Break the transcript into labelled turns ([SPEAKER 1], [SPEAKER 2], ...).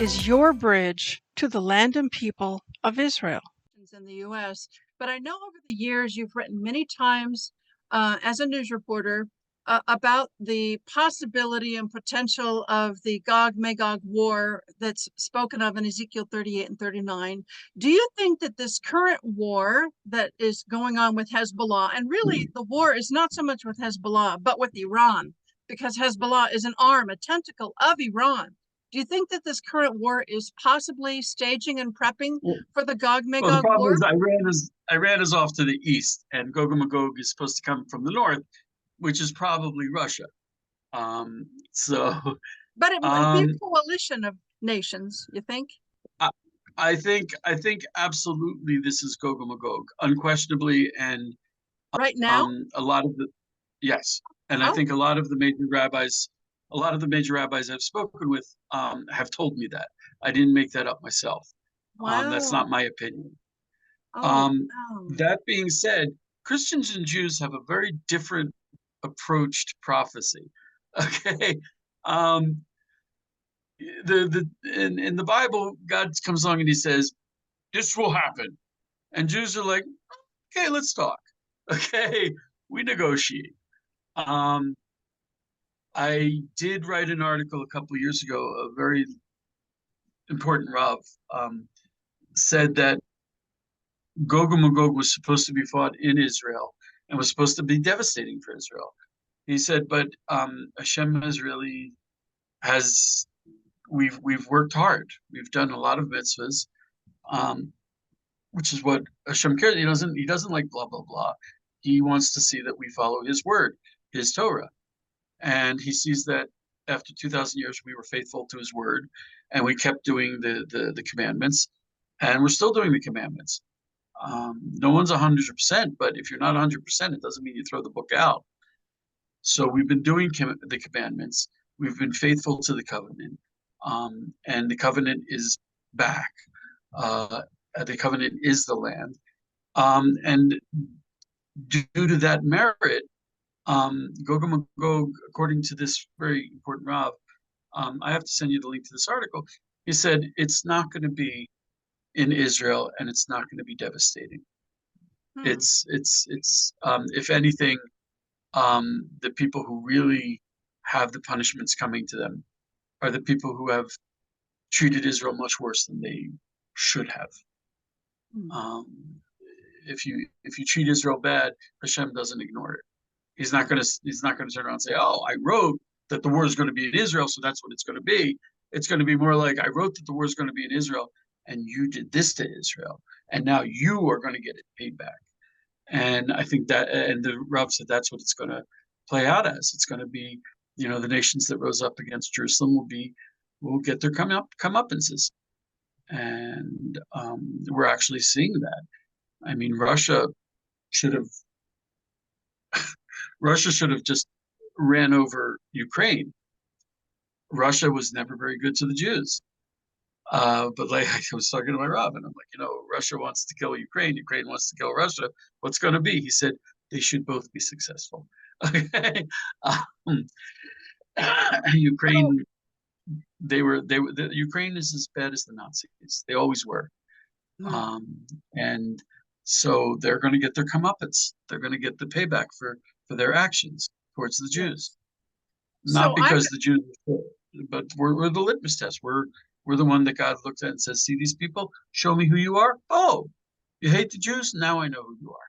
[SPEAKER 1] is your bridge to the land and people of Israel.
[SPEAKER 2] In the U.S., but I know over the years you've written many times as a news reporter about the possibility and potential of the Gog-Magog war that's spoken of in Ezekiel 38 and 39. Do you think that this current war that is going on with Hezbollah, and really the war is not so much with Hezbollah, but with Iran, because Hezbollah is an arm, a tentacle of Iran. Do you think that this current war is possibly staging and prepping for the Gog-Magog war?
[SPEAKER 3] Well, the problem is Iran is off to the east, and Gog and Magog is supposed to come from the north, which is probably Russia.
[SPEAKER 2] But it might be a coalition of nations, you think?
[SPEAKER 3] I think absolutely this is Gog and Magog, unquestionably, and
[SPEAKER 2] right now
[SPEAKER 3] a lot of the yes, and I think a lot of the major rabbis I've spoken with have told me that. I didn't make that up myself.
[SPEAKER 2] Wow.
[SPEAKER 3] That's not my opinion.
[SPEAKER 2] Wow.
[SPEAKER 3] That being said, Christians and Jews have a very different approach to prophecy. Okay. In the Bible, God comes along and he says, this will happen. And Jews are like, okay, let's talk. Okay, we negotiate. I did write an article a couple of years ago, a very important Rav said that Gog and Magog was supposed to be fought in Israel and was supposed to be devastating for Israel. He said, but Hashem we've worked hard. We've done a lot of mitzvahs, which is what Hashem cares. He doesn't like blah, blah, blah. He wants to see that we follow his word, his Torah. And he sees that after 2,000 years, we were faithful to his word, and we kept doing the commandments, and we're still doing the commandments. No one's 100%, but if you're not 100%, it doesn't mean you throw the book out. So we've been doing the commandments. We've been faithful to the covenant, and the covenant is back. The covenant is the land, and due to that merit, Gog and Magog, according to this very important Rav, I have to send you the link to this article. He said it's not going to be in Israel, and it's not going to be devastating. It's if anything, the people who really have the punishments coming to them are the people who have treated Israel much worse than they should have. If you treat Israel bad, Hashem doesn't ignore it. He's not going to turn around and say, "Oh, I wrote that the war is going to be in Israel, so that's what it's going to be." It's going to be more like, "I wrote that the war is going to be in Israel, and you did this to Israel, and now you are going to get it paid back." And I think that, and the Rav said that's what it's going to play out as. It's going to be, the nations that rose up against Jerusalem will get their comeuppances, and we're actually seeing that. I mean, Russia should have just ran over Ukraine. Russia was never very good to the Jews. But like I was talking to my Rav, and I'm like, Russia wants to kill Ukraine. Ukraine wants to kill Russia. What's going to be? He said they should both be successful. Okay. Ukraine, Ukraine is as bad as the Nazis. They always were. And so they're going to get their comeuppance. They're going to get the payback for their actions towards the Jews. Not because the Jews, but we're the litmus test. We're the one that God looks at and says, "See these people? Show me who you are." Oh, you hate the Jews? Now I know who you are.